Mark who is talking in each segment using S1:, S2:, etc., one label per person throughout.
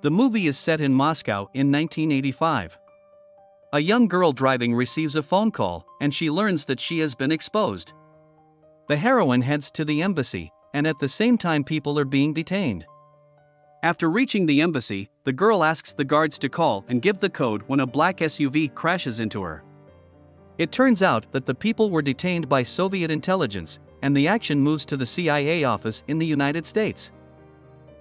S1: The movie is set in Moscow in 1985. A young girl driving receives a phone call, and she learns that she has been exposed. The heroine heads to the embassy, and at the same time people are being detained. After reaching the embassy, the girl asks the guards to call and give the code when a black SUV crashes into her. It turns out that the people were detained by Soviet intelligence, and the action moves to the CIA office in the United States.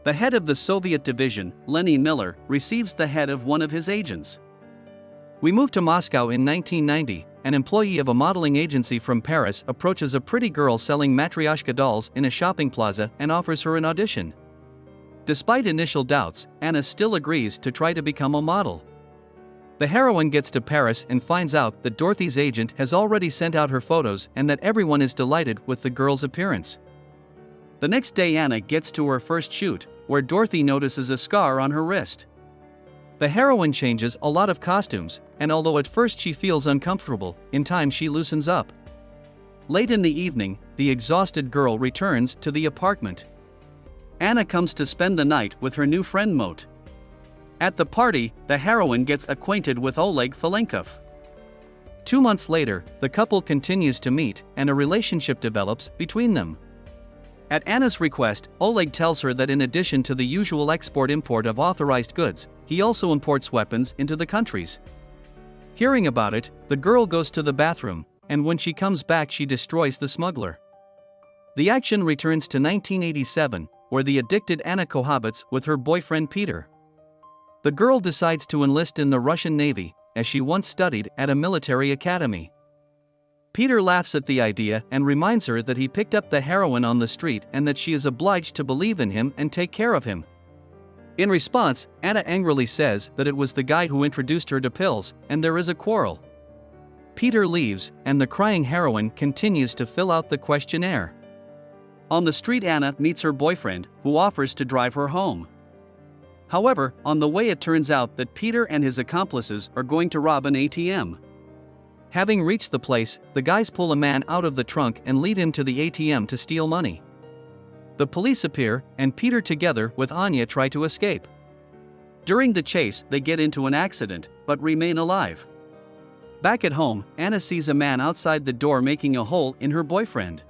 S1: The head of the Soviet division, Lenny Miller, receives the head of one of his agents. We move to Moscow in 1990. An employee of a modeling agency from Paris approaches a pretty girl selling matryoshka dolls in a shopping plaza and offers her an audition. Despite initial doubts, Anna still agrees to try to become a model. The heroine gets to Paris and finds out that Dorothy's agent has already sent out her photos and that everyone is delighted with the girl's appearance. The next day Anna gets to her first shoot, where Dorothy notices a scar on her wrist. The heroine changes a lot of costumes, and although at first she feels uncomfortable, in time she loosens up. Late in the evening, the exhausted girl returns to the apartment. Anna comes to spend the night with her new friend Mot. At the party, the heroine gets acquainted with Oleg Falenkov. 2 months later, the couple continues to meet, and a relationship develops between them. At Anna's request, Oleg tells her that in addition to the usual export-import of authorized goods, he also imports weapons into the countries. Hearing about it, the girl goes to the bathroom, and when she comes back she destroys the smuggler. The action returns to 1987, where the addicted Anna cohabits with her boyfriend Peter. The girl decides to enlist in the Russian Navy, as she once studied at a military academy. Peter laughs at the idea and reminds her that he picked up the heroine on the street and that she is obliged to believe in him and take care of him. In response, Anna angrily says that it was the guy who introduced her to pills, and there is a quarrel. Peter leaves, and the crying heroine continues to fill out the questionnaire. On the street Anna meets her boyfriend, who offers to drive her home. However, on the way it turns out that Peter and his accomplices are going to rob an ATM. Having reached the place, the guys pull a man out of the trunk and lead him to the ATM to steal money. The police appear, and Peter together with Anya try to escape. During the chase, they get into an accident, but remain alive. Back at home, Anna sees a man outside the door making a hole in her boyfriend.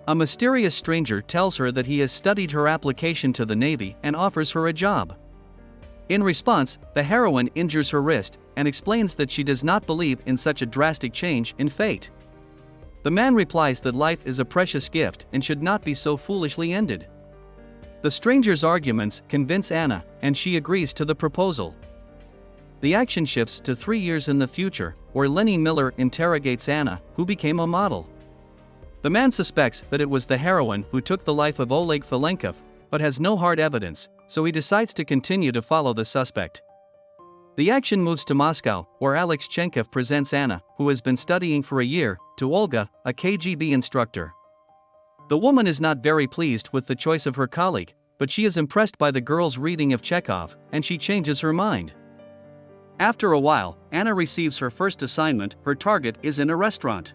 S1: A mysterious stranger tells her that he has studied her application to the Navy and offers her a job. In response, the heroine injures her wrist and explains that she does not believe in such a drastic change in fate. The man replies that life is a precious gift and should not be so foolishly ended. The stranger's arguments convince Anna, and she agrees to the proposal. The action shifts to 3 years in the future, where Lenny Miller interrogates Anna, who became a model. The man suspects that it was the heroine who took the life of Oleg Falenkov, but has no hard evidence, so he decides to continue to follow the suspect. The action moves to Moscow, where Alex Chenkov presents Anna, who has been studying for a year, to Olga, a KGB instructor. The woman is not very pleased with the choice of her colleague, but she is impressed by the girl's reading of Chekhov, and she changes her mind. After a while, Anna receives her first assignment. Her target is in a restaurant.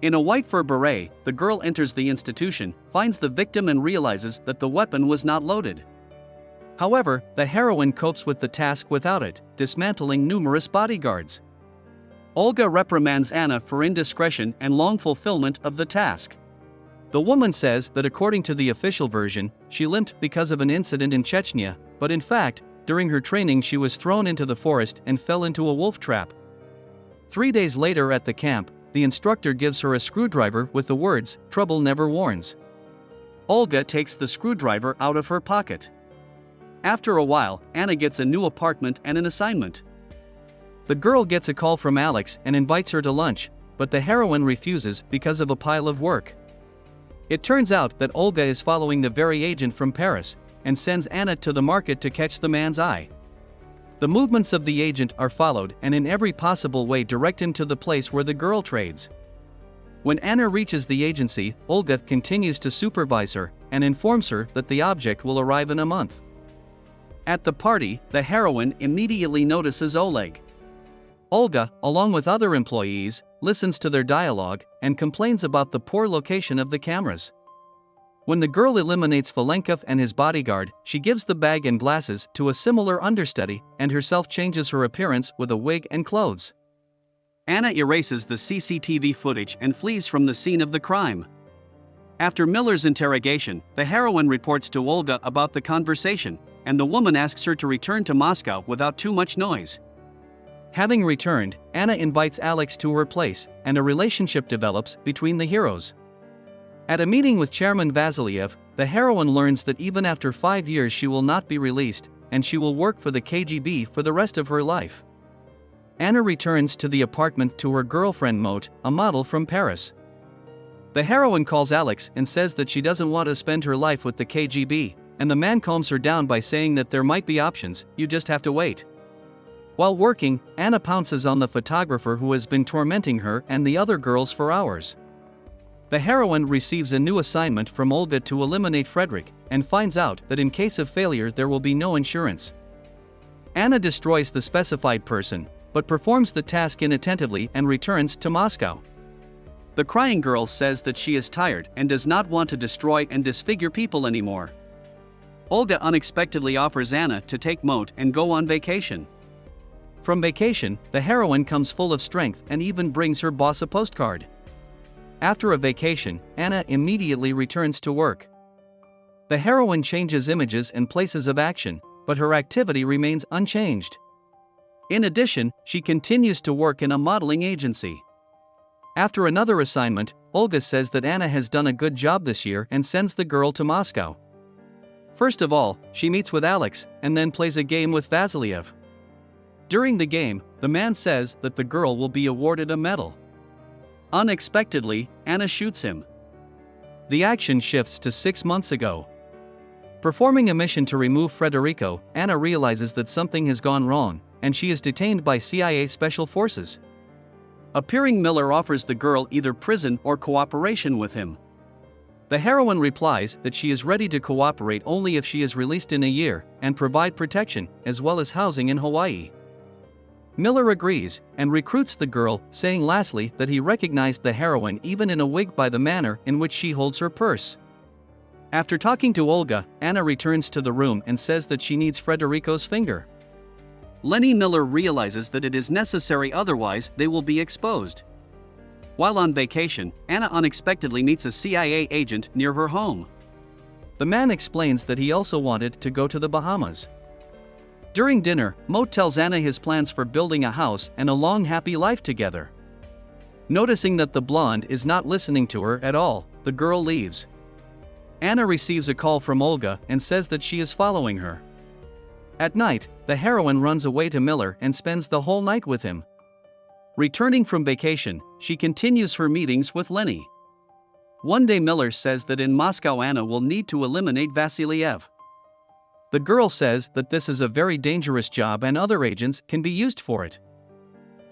S1: In a white fur beret, the girl enters the institution, finds the victim and realizes that the weapon was not loaded. However, the heroine copes with the task without it, dismantling numerous bodyguards. Olga reprimands Anna for indiscretion and long fulfillment of the task. The woman says that according to the official version, she limped because of an incident in Chechnya, but in fact, during her training she was thrown into the forest and fell into a wolf trap. 3 days later at the camp, the instructor gives her a screwdriver with the words, "Trouble never warns." Olga takes the screwdriver out of her pocket. After a while, Anna gets a new apartment and an assignment. The girl gets a call from Alex and invites her to lunch, but the heroine refuses because of a pile of work. It turns out that Olga is following the very agent from Paris, and sends Anna to the market to catch the man's eye. The movements of the agent are followed and in every possible way direct him to the place where the girl trades. When Anna reaches the agency, Olga continues to supervise her and informs her that the object will arrive in a month. At the party, the heroine immediately notices Oleg. Olga, along with other employees, listens to their dialogue and complains about the poor location of the cameras. When the girl eliminates Valenkov and his bodyguard, she gives the bag and glasses to a similar understudy and herself changes her appearance with a wig and clothes. Anna erases the CCTV footage and flees from the scene of the crime. After Miller's interrogation, the heroine reports to Olga about the conversation, and the woman asks her to return to Moscow without too much noise. Having returned, Anna invites Alex to her place, and a relationship develops between the heroes. At a meeting with Chairman Vasilyev, the heroine learns that even after 5 years she will not be released, and she will work for the KGB for the rest of her life. Anna returns to the apartment to her girlfriend Mot, a model from Paris. The heroine calls Alex and says that she doesn't want to spend her life with the KGB, and the man calms her down by saying that there might be options, you just have to wait. While working, Anna pounces on the photographer who has been tormenting her and the other girls for hours. The heroine receives a new assignment from Olga to eliminate Frederick, and finds out that in case of failure there will be no insurance. Anna destroys the specified person, but performs the task inattentively and returns to Moscow. The crying girl says that she is tired and does not want to destroy and disfigure people anymore. Olga unexpectedly offers Anna to take Mot and go on vacation. From vacation, the heroine comes full of strength and even brings her boss a postcard. After a vacation, Anna immediately returns to work. The heroine changes images and places of action, but her activity remains unchanged. In addition, she continues to work in a modeling agency. After another assignment, Olga says that Anna has done a good job this year and sends the girl to Moscow. First of all, she meets with Alex and then plays a game with Vasilyev. During the game, the man says that the girl will be awarded a medal. Unexpectedly, Anna shoots him. The action shifts to 6 months ago. Performing a mission to remove Federico, Anna realizes that something has gone wrong, and she is detained by CIA Special Forces. Appearing Miller offers the girl either prison or cooperation with him. The heroine replies that she is ready to cooperate only if she is released in a year, and provide protection, as well as housing in Hawaii. Miller agrees, and recruits the girl, saying lastly that he recognized the heroine even in a wig by the manner in which she holds her purse. After talking to Olga, Anna returns to the room and says that she needs Federico's finger. Lenny Miller realizes that it is necessary, otherwise they will be exposed. While on vacation, Anna unexpectedly meets a CIA agent near her home. The man explains that he also wanted to go to the Bahamas. During dinner, Mot tells Anna his plans for building a house and a long happy life together. Noticing that the blonde is not listening to her at all, the girl leaves. Anna receives a call from Olga and says that she is following her. At night, the heroine runs away to Miller and spends the whole night with him. Returning from vacation, she continues her meetings with Lenny. One day Miller says that in Moscow Anna will need to eliminate Vasilyev. The girl says that this is a very dangerous job and other agents can be used for it.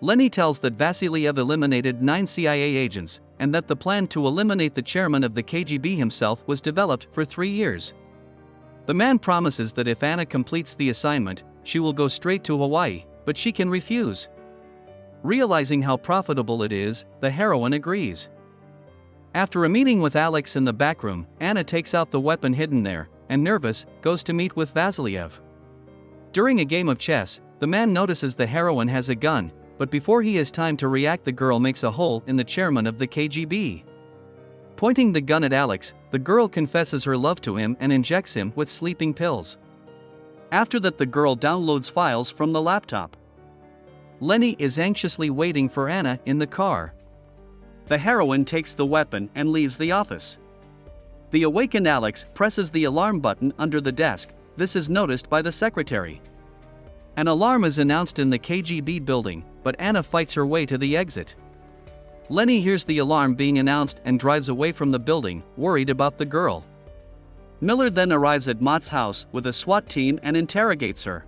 S1: Lenny tells that Vasilyev eliminated 9 CIA agents, and that the plan to eliminate the chairman of the KGB himself was developed for 3 years. The man promises that if Anna completes the assignment, she will go straight to Hawaii, but she can refuse. Realizing how profitable it is, the heroine agrees. After a meeting with Alex in the backroom, Anna takes out the weapon hidden there, and nervous, goes to meet with Vasilyev. During a game of chess, the man notices the heroine has a gun, but before he has time to react, the girl makes a hole in the chairman of the KGB. Pointing the gun at Alex, the girl confesses her love to him and injects him with sleeping pills. After that, the girl downloads files from the laptop. Lenny is anxiously waiting for Anna in the car. The heroine takes the weapon and leaves the office. The awakened Alex presses the alarm button under the desk. This is noticed by the secretary. An alarm is announced in the KGB building, but Anna fights her way to the exit. Lenny hears the alarm being announced and drives away from the building, worried about the girl. Miller then arrives at Mott's house with a SWAT team and interrogates her.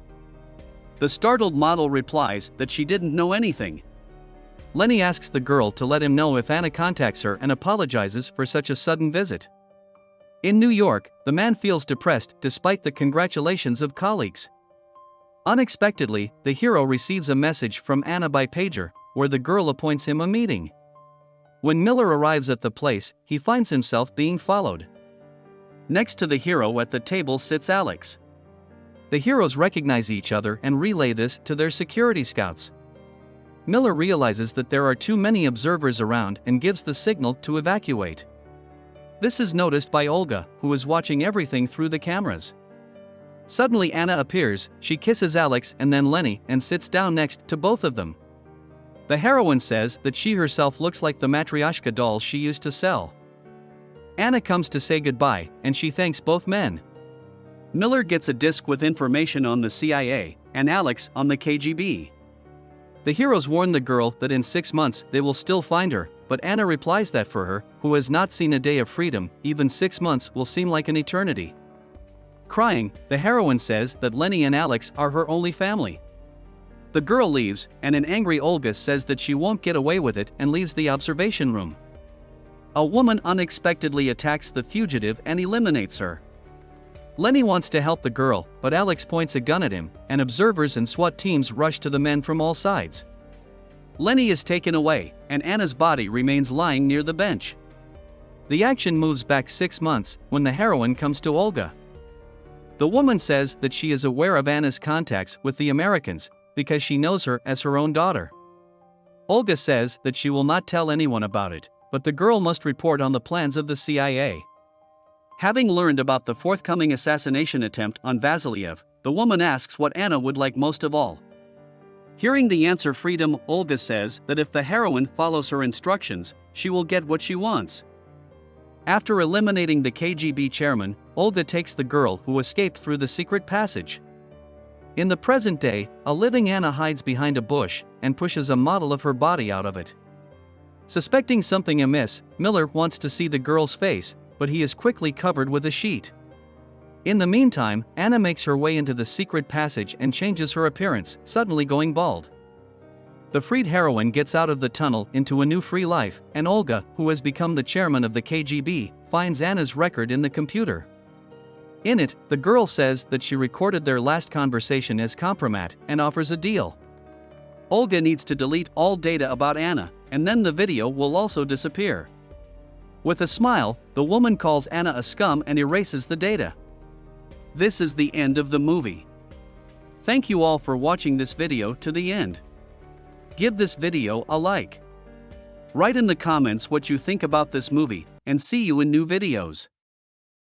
S1: The startled model replies that she didn't know anything. Lenny asks the girl to let him know if Anna contacts her and apologizes for such a sudden visit. In New York, the man feels depressed despite the congratulations of colleagues. Unexpectedly, the hero receives a message from Anna by pager, where the girl appoints him a meeting. When Miller arrives at the place, he finds himself being followed. Next to the hero at the table sits Alex. The heroes recognize each other and relay this to their security scouts. Miller realizes that there are too many observers around and gives the signal to evacuate. This is noticed by Olga, who is watching everything through the cameras. Suddenly Anna appears, she kisses Alex and then Lenny and sits down next to both of them. The heroine says that she herself looks like the matryoshka dolls she used to sell. Anna comes to say goodbye and she thanks both men. Miller gets a disc with information on the CIA and Alex on the KGB. The heroes warn the girl that in 6 months they will still find her, but Anna replies that for her, who has not seen a day of freedom, even 6 months will seem like an eternity. Crying, the heroine says that Lenny and Alex are her only family. The girl leaves, and an angry Olga says that she won't get away with it and leaves the observation room. A woman unexpectedly attacks the fugitive and eliminates her. Lenny wants to help the girl, but Alex points a gun at him, and observers and SWAT teams rush to the men from all sides. Lenny is taken away, and Anna's body remains lying near the bench. The action moves back 6 months, when the heroine comes to Olga. The woman says that she is aware of Anna's contacts with the Americans, because she knows her as her own daughter. Olga says that she will not tell anyone about it, but the girl must report on the plans of the CIA. Having learned about the forthcoming assassination attempt on Vasiliev, the woman asks what Anna would like most of all. Hearing the answer freedom, Olga says that if the heroine follows her instructions, she will get what she wants. After eliminating the KGB chairman, Olga takes the girl who escaped through the secret passage. In the present day, a living Anna hides behind a bush and pushes a model of her body out of it. Suspecting something amiss, Miller wants to see the girl's face, but he is quickly covered with a sheet. In the meantime, Anna makes her way into the secret passage and changes her appearance, suddenly going bald. The freed heroine gets out of the tunnel into a new free life, and Olga, who has become the chairman of the KGB, finds Anna's record in the computer. In it, the girl says that she recorded their last conversation as compromat and offers a deal. Olga needs to delete all data about Anna, and then the video will also disappear. With a smile, the woman calls Anna a scum and erases the data. This is the end of the movie. Thank you all for watching this video to the end. Give this video a like. Write in the comments what you think about this movie, and see you in new videos.